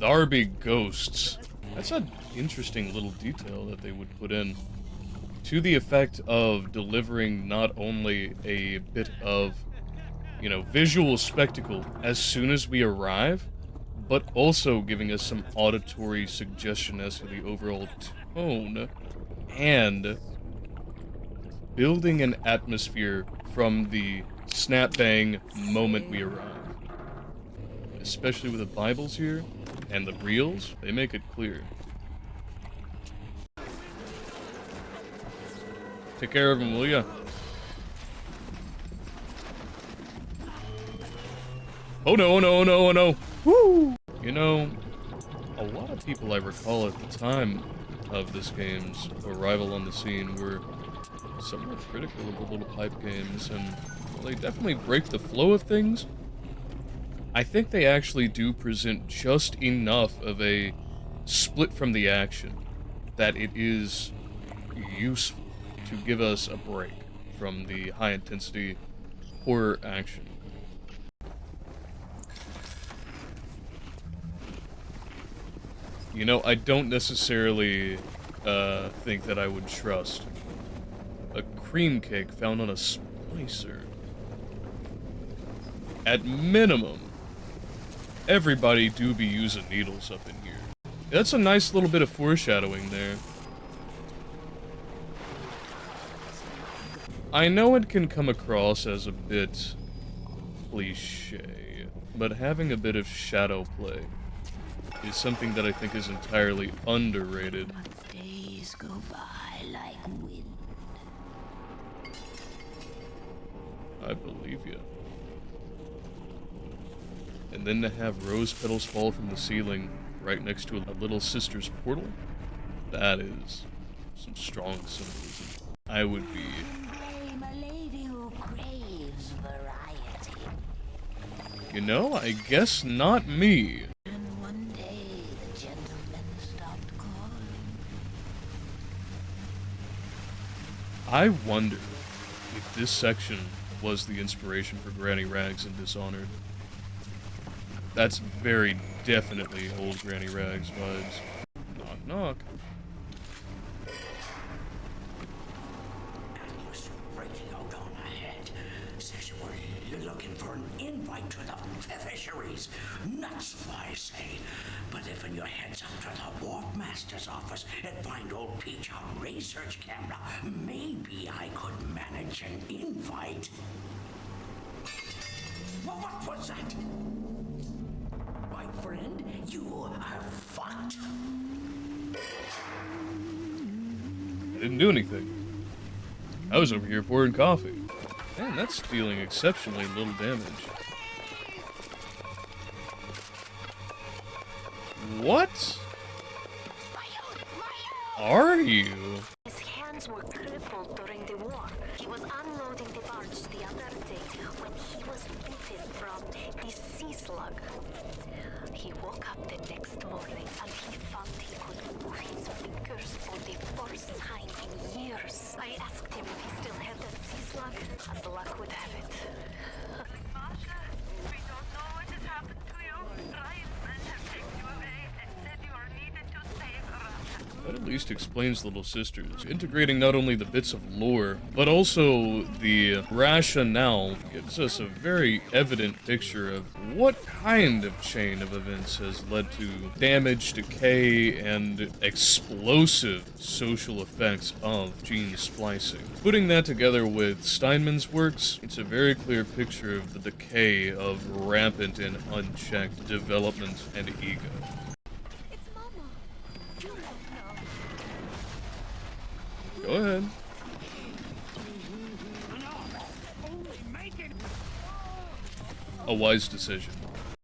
There be ghosts. That's an interesting little detail that they would put in. To the effect of delivering not only a bit of, you know, visual spectacle as soon as we arrive, but also giving us some auditory suggestion as to the overall tone, and building an atmosphere from the snap bang moment we arrive. Especially with the Bibles here, and the reels, they make it clear. Take care of him, will ya? Oh no, oh no, oh no, oh no! Woo! You know, a lot of people I recall at the time of this game's arrival on the scene were somewhat critical of the little pipe games, and well, they definitely break the flow of things. I think they actually do present just enough of a split from the action that it is useful to give us a break from the high-intensity horror action. You know, I don't necessarily think that I would trust a cream cake found on a splicer. At minimum, everybody do be using needles up in here. That's a nice little bit of foreshadowing there. I know it can come across as a bit cliche, but having a bit of shadow play is something that I think is entirely underrated. But days go by like wind. I believe you. And then to have rose petals fall from the ceiling right next to a little sister's portal, that is some strong symbolism. I would be... I'm a lady who craves variety. You know, I guess not me. And one day the gentleman stopped calling. I wonder if this section was the inspiration for Granny Rags and Dishonored. That's very definitely old Granny Rags vibes. Knock, knock. Breaking out on ahead. Says you were looking for an invite to the fisheries. Nuts, I say. But if your heads up to the Warp Master's office and find old Peach on research camera, maybe I could manage an invite. What was that? My friend, you are fucked. I didn't do anything. I was over here pouring coffee. Man, that's dealing exceptionally little damage. What? Are you? His hands were crippled during the war. He was unloading the barge the other day when he was bitten from the sea slug. He woke up the next morning and he found he could move his fingers for the first time in years. I asked him if he still had that sea slug, as luck would have it. Masha, we don't know what has happened to you. Ryan's men have taken you away and said you are needed to save Russia. That at least explains Little Sisters. Integrating not only the bits of lore, but also the rationale gives us a very evident picture of what kind of chain of events has led to damage, decay, and explosive social effects of gene splicing. Putting that together with Steinman's works, it's a very clear picture of the decay of rampant and unchecked development and ego. It's Mama. You don't know. Go ahead. A wise decision.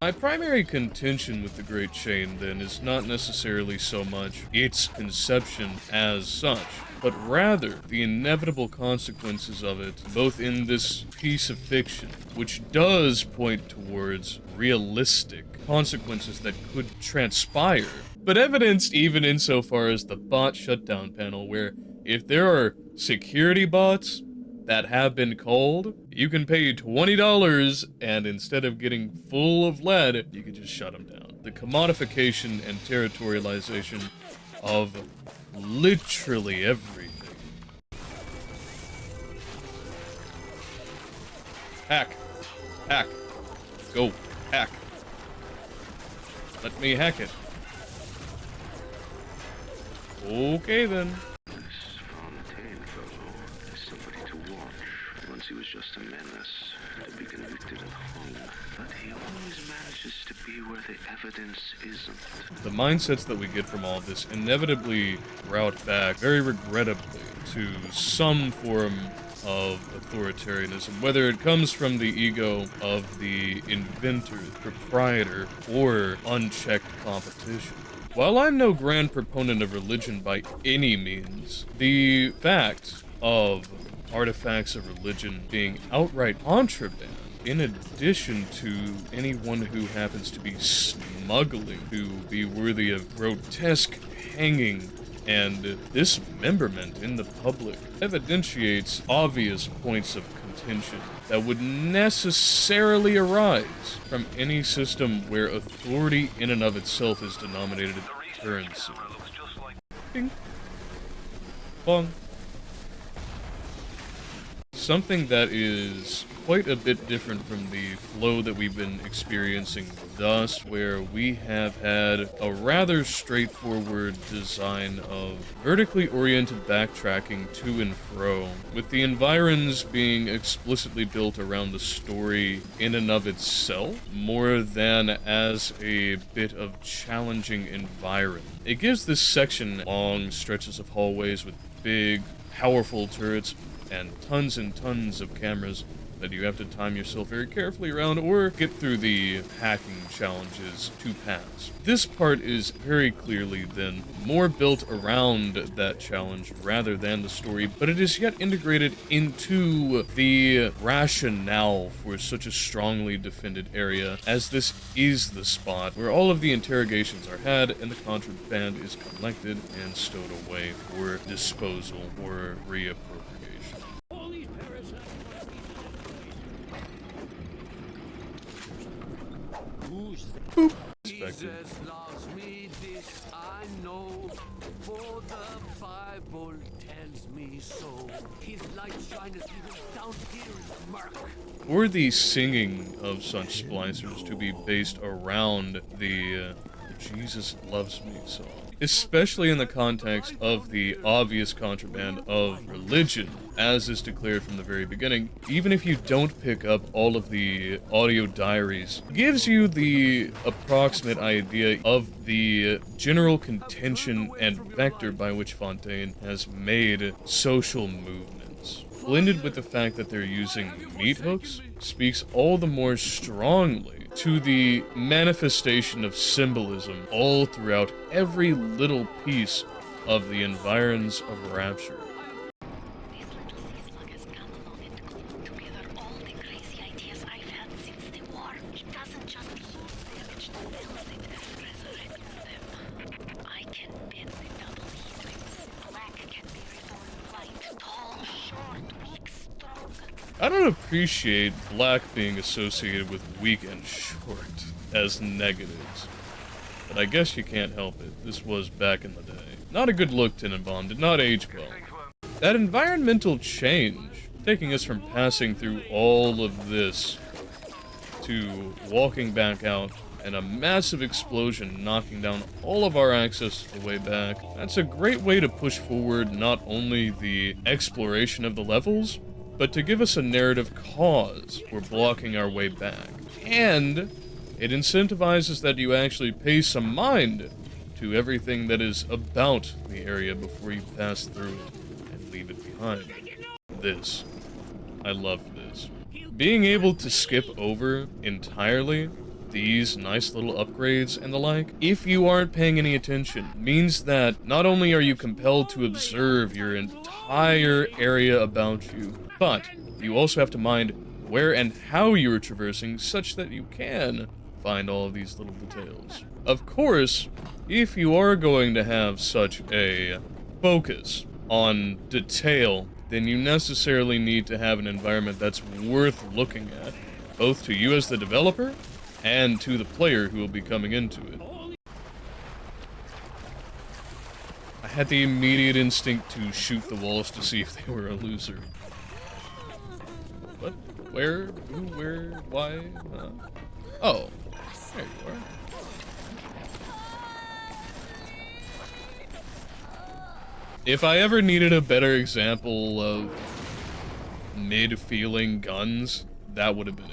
My primary contention with the Great Chain, then, is not necessarily so much its conception as such, but rather the inevitable consequences of it, both in this piece of fiction, which does point towards realistic consequences that could transpire, but evidenced even insofar as the bot shutdown panel, where if there are security bots that have been called, you can pay $20, and instead of getting full of lead, you can just shut them down. the commodification and territorialization of literally everything. Hack. Hack. Go. Hack. Let me hack it. Okay then. This Fontaine fellow is somebody to watch. Once he was just a menace, to be convicted and hung. But he always manages to be where the evidence isn't. The mindsets that we get from all this inevitably route back, very regrettably, to some form of authoritarianism, whether it comes from the ego of the inventor, proprietor, or unchecked competition. While I'm no grand proponent of religion by any means, the fact of artifacts of religion being outright contraband, in addition to anyone who happens to be smuggling to be worthy of grotesque hanging and dismemberment in the public, evidentiates obvious points of contention that would necessarily arise from any system where authority in and of itself is denominated currency. Ding. Bong. Something that is quite a bit different from the flow that we've been experiencing thus, where we have had a rather straightforward design of vertically oriented backtracking to and fro, with the environs being explicitly built around the story in and of itself, more than as a bit of challenging environment. It gives this section long stretches of hallways with big, powerful turrets and tons of cameras that you have to time yourself very carefully around or get through the hacking challenges to pass. This part is very clearly then more built around that challenge rather than the story, but it is yet integrated into the rationale for such a strongly defended area, as this is the spot where all of the interrogations are had and the contraband is collected and stowed away for disposal or reappropriation. Boop. Jesus loves me, this I know, for the Bible tells me so. His light shineth even down here in the murk. For the singing of such splicers to be based around the Jesus Loves Me song, especially in the context of the obvious contraband of religion, as is declared from the very beginning, even if you don't pick up all of the audio diaries, gives you the approximate idea of the general contention and vector by which Fontaine has made social movements. Blended with the fact that they're using meat hooks, speaks all the more strongly to the manifestation of symbolism all throughout every little piece of the environs of Rapture. This little sea slug has come along and glued together all the crazy ideas I've had since the war. It doesn't just heal damage to cells, it resurrects them. I can bend the double helix. Black can be reborn white. Tall, short, weak, strong. I don't appreciate black being associated with weak and short as negatives, but I guess you can't help it. This was back in the day. Not a good look, Tenenbaum. Did not age well. That environmental change, taking us from passing through all of this to walking back out and a massive explosion knocking down all of our access to the way back, that's a great way to push forward not only the exploration of the levels, but to give us a narrative cause for blocking our way back. And it incentivizes that you actually pay some mind to everything that is about the area before you pass through it and leave it behind. This. I love this. Being able to skip over entirely these nice little upgrades and the like, if you aren't paying any attention, means that not only are you compelled to observe your entire area about you, but you also have to mind where and how you are traversing such that you can find all of these little details. Of course, if you are going to have such a focus on detail, then you necessarily need to have an environment that's worth looking at, both to you as the developer, and to the player who will be coming into it. I had the immediate instinct to shoot the walls to see if they were a loser. What? Where? Who? Where? Why? Oh. There you are. If I ever needed a better example of mid-feeling guns, that would have been it.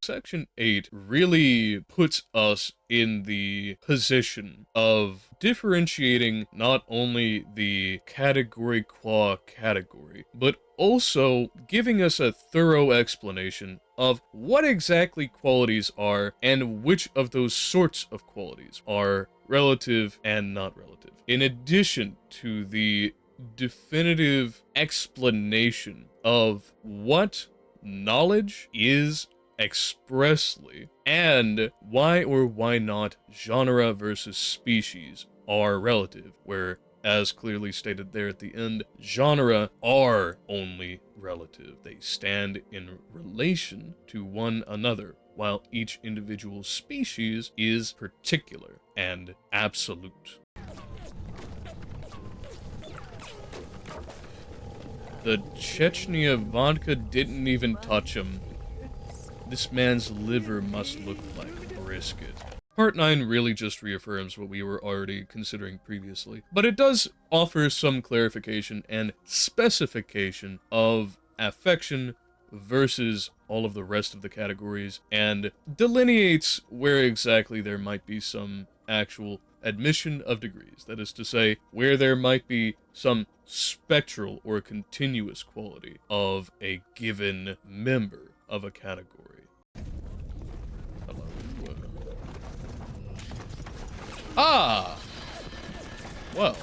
Section 8 really puts us in the position of differentiating not only the category qua category, but also giving us a thorough explanation of what exactly qualities are and which of those sorts of qualities are relative and not relative. In addition to the definitive explanation of what knowledge is expressly, and why or why not genre versus species are relative, where, as clearly stated there at the end, genre are only relative. They stand in relation to one another, while each individual species is particular and absolute. The Chechnya vodka didn't even touch him. This man's liver must look like brisket. Part 9 really just reaffirms what we were already considering previously, but it does offer some clarification and specification of affection versus all of the rest of the categories, and delineates where exactly there might be some actual admission of degrees. That is to say, where there might be some spectral or continuous quality of a given member of a category. Hello. Ah! Well,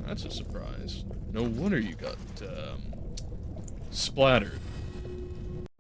that's a surprise. No wonder you got, splattered.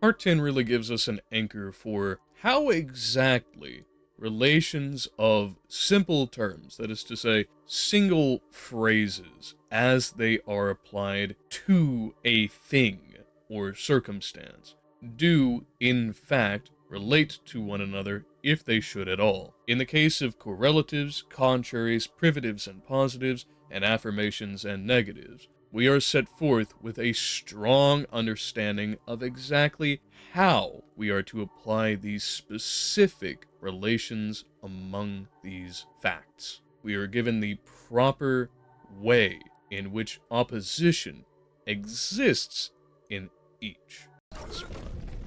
Part 10 really gives us an anchor for how exactly relations of simple terms, that is to say, single phrases, as they are applied to a thing or circumstance, do, in fact, relate to one another if they should at all. In the case of correlatives, contraries, privatives and positives, and affirmations and negatives, we are set forth with a strong understanding of exactly how we are to apply these specific relations among these facts. We are given the proper way in which opposition exists in each.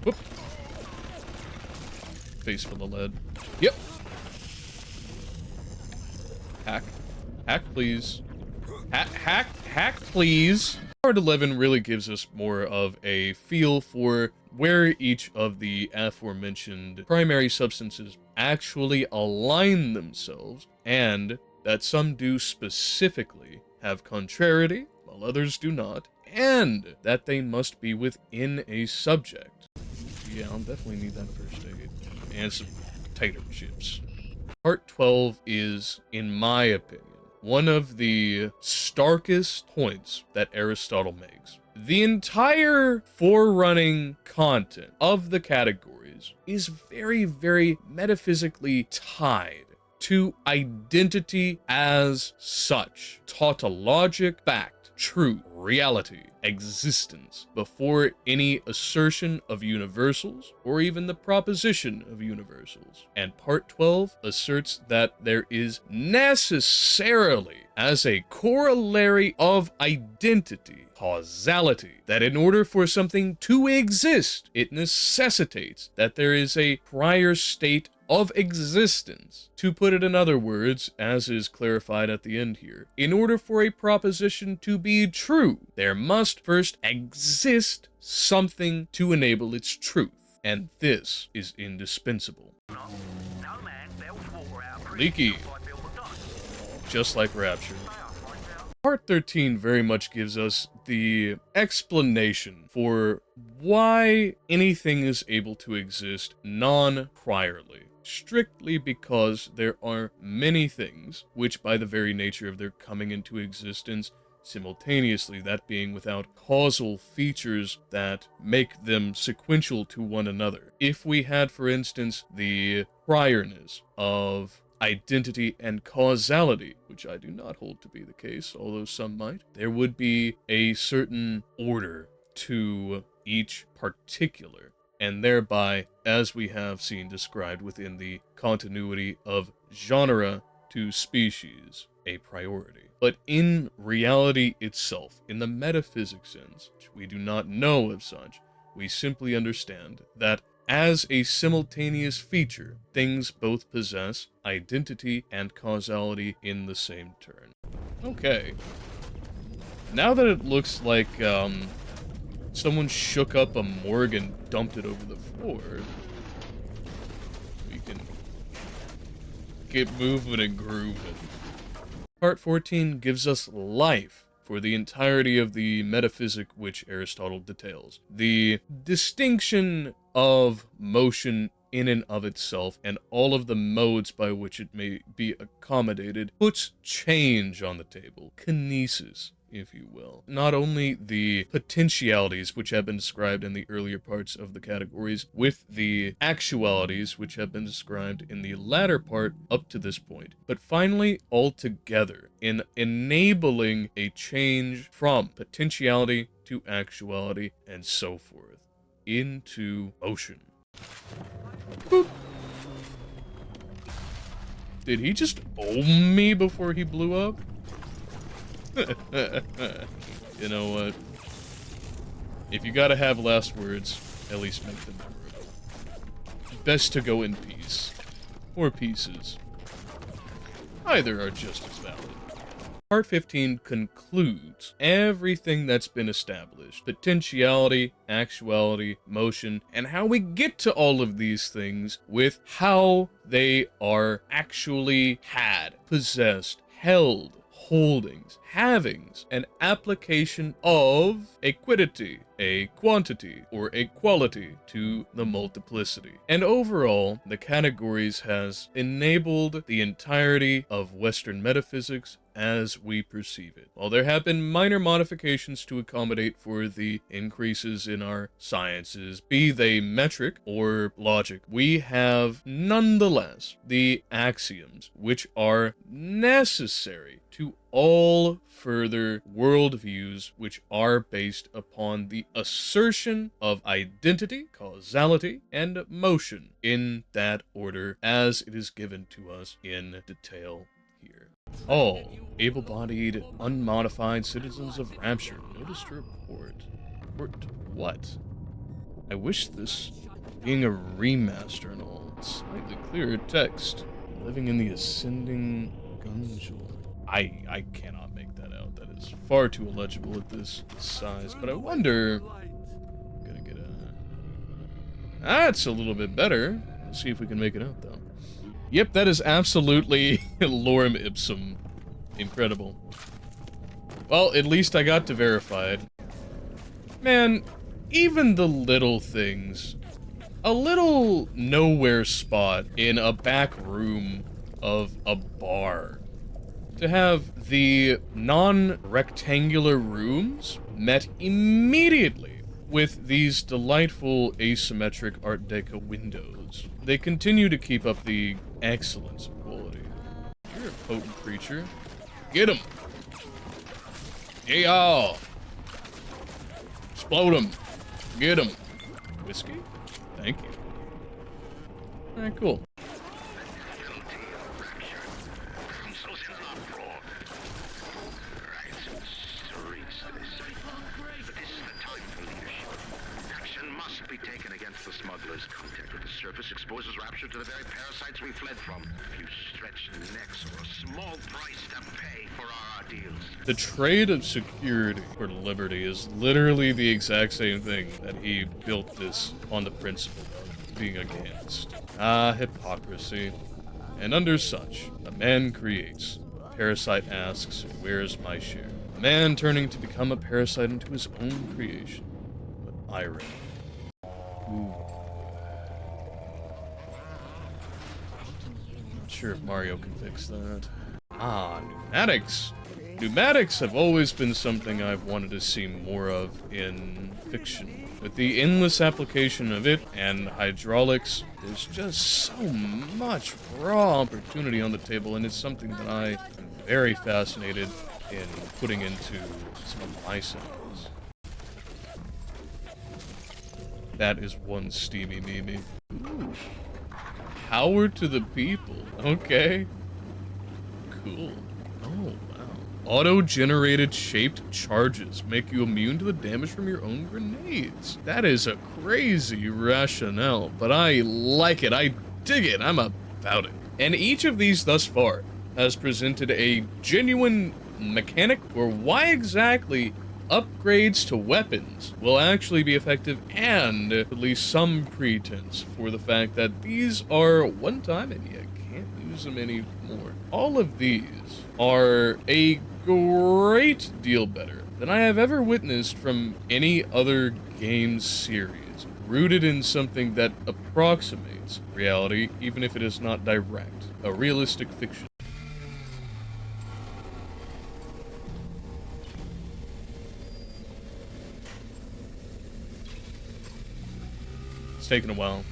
Whoop. Face full of lead. Yep. Hack. Hack, please. Hack, please. Part 11 really gives us more of a feel for where each of the aforementioned primary substances actually align themselves, and that some do specifically have contrariety, while others do not, and that they must be within a subject. Yeah, I'll definitely need that first aid. And some potato chips. Part 12 is, in my opinion, one of the starkest points that Aristotle makes. The entire forerunning content of the categories is very, very metaphysically tied to identity as such. Tautologic fact, truth, reality, existence, before any assertion of universals, or even the proposition of universals. And Part 12 asserts that there is necessarily, as a corollary of identity, causality, that in order for something to exist, it necessitates that there is a prior state of existence. To put it in other words, as is clarified at the end here, in order for a proposition to be true, there must first exist something to enable its truth, and this is indispensable. Leaky. Just like Rapture. Part 13 very much gives us the explanation for why anything is able to exist non-priorly. Strictly because there are many things which, by the very nature of their coming into existence, simultaneously, that being without causal features that make them sequential to one another. If we had, for instance, the priorness of identity and causality, which I do not hold to be the case, although some might, there would be a certain order to each particular, and thereby, as we have seen described within the continuity of genre to species, a priority. But in reality itself, in the metaphysic sense, which we do not know of such, we simply understand that as a simultaneous feature, things both possess identity and causality in the same turn. Okay. Now that it looks like, someone shook up a morgue and dumped it over the floor, we can get moving and grooving. Part 14 gives us life for the entirety of the metaphysic which Aristotle details. The distinction of motion in and of itself and all of the modes by which it may be accommodated puts change on the table. Kinesis, if you will. Not only the potentialities which have been described in the earlier parts of the categories, with the actualities which have been described in the latter part up to this point, but finally altogether in enabling a change from potentiality to actuality and so forth into motion. Boop. Did he just own me before he blew up? You know what? If you gotta have last words, at least make them memorable. Best to go in peace. Or pieces. Either are just as valid. Part 15 concludes everything that's been established. Potentiality, actuality, motion, and how we get to all of these things with how they are actually had, possessed, held, holdings, havings, an application of a quiddity, a quantity, or a quality to the multiplicity. And overall, the categories has enabled the entirety of Western metaphysics as we perceive it. While there have been minor modifications to accommodate for the increases in our sciences, be they metric or logic, we have nonetheless the axioms which are necessary to all further worldviews which are based upon the assertion of identity, causality, and motion in that order as it is given to us in detail here. All able-bodied, unmodified citizens of Rapture notice to report. Report what? I wish this, being a remaster and all, slightly clearer text. Living in the ascending gunjewel. I cannot make that out. That is far too illegible at this size. But I wonder... I'm gonna get a... That's a little bit better. Let's see if we can make it out, though. Yep, that is absolutely lorem ipsum. Incredible. Well, at least I got to verify it. Man, even the little things. A little nowhere spot in a back room of a bar. To have the non-rectangular rooms met immediately with these delightful asymmetric Art Deco windows. They continue to keep up the excellence of quality. You're a potent creature. Get him! Yeah! Explode him! Get him! Whiskey? Thank you. Alright, cool. The smugglers' contact with the surface exposes Rapture to the very parasites we fled from. A few stretched necks or a small price to pay for our ordeals. The trade of security for liberty is literally the exact same thing that he built this on the principle of being against. Ah, hypocrisy. And under such, a man creates. A parasite asks, where's my share? A man turning to become a parasite into his own creation. What irony. Ooh. Not sure if Mario can fix that. Ah, pneumatics. Pneumatics have always been something I've wanted to see more of in fiction. With the endless application of it and hydraulics, there's just so much raw opportunity on the table, and it's something that I am very fascinated in putting into some of my samples. That is one steamy meme. Ooh. Power to the people. Okay. Cool. Oh, wow. Auto-generated shaped charges make you immune to the damage from your own grenades. That is a crazy rationale, but I like it. I dig it. I'm about it. And each of these thus far has presented a genuine mechanic for why exactly upgrades to weapons will actually be effective, and at least some pretense for the fact that these are one time and you can't use them anymore. All of these are a great deal better than I have ever witnessed from any other game series, rooted in something that approximates reality, even if it is not direct. A realistic fiction. It's taken a while.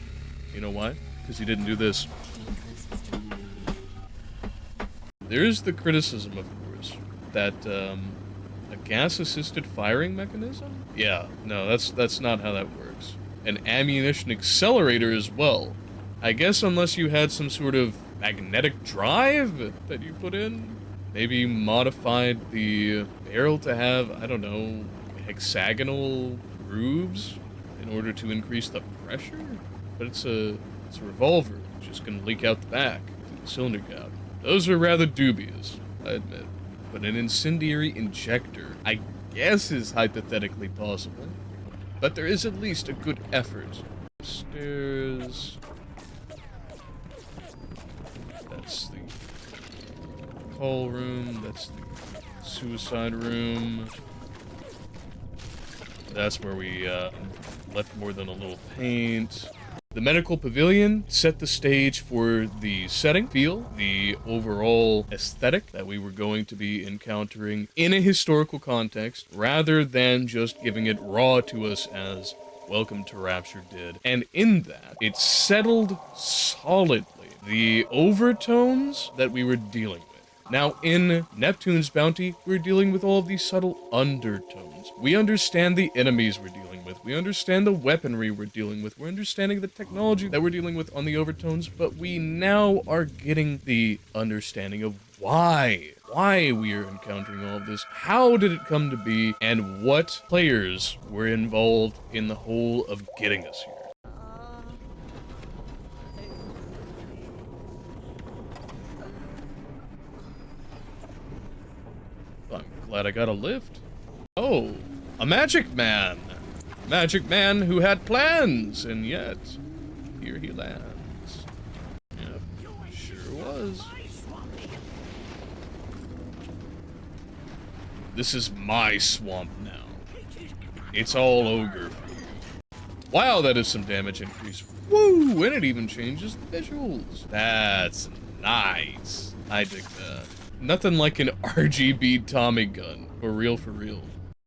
You know why? Because he didn't do this. There's the criticism, of course, that a gas-assisted firing mechanism? Yeah, no, that's not how that works. An ammunition accelerator as well. I guess unless you had some sort of magnetic drive that you put in. Maybe modified the barrel to have, I don't know, hexagonal grooves in order to increase the pressure? But it's a revolver, it's just gonna leak out the back through the cylinder cap. Those are rather dubious, I admit. But an incendiary injector, I guess, is hypothetically possible. But there is at least a good effort. Upstairs. That's the call room, that's the suicide room. That's where we left more than a little paint. The medical pavilion set the stage for the setting, feel, the overall aesthetic that we were going to be encountering in a historical context, rather than just giving it raw to us as Welcome to Rapture did. And in that, it settled solidly the overtones that we were dealing with. Now, in Neptune's Bounty, we're dealing with all of these subtle undertones. We understand the enemies we're dealing with. We understand the weaponry we're dealing with. We're understanding the technology that we're dealing with on the overtones, but we now are getting the understanding of why we are encountering all of this. How did it come to be, and what players were involved in the whole of getting us here. I'm glad I got a lift. Oh, a magic man. Magic man who had plans, and yet, here he lands. Yep, sure was. This is my swamp now. It's all ogre for you. Wow, that is some damage increase. Woo, and it even changes the visuals. That's nice. I dig that. Nothing like an RGB Tommy gun. For real, for real.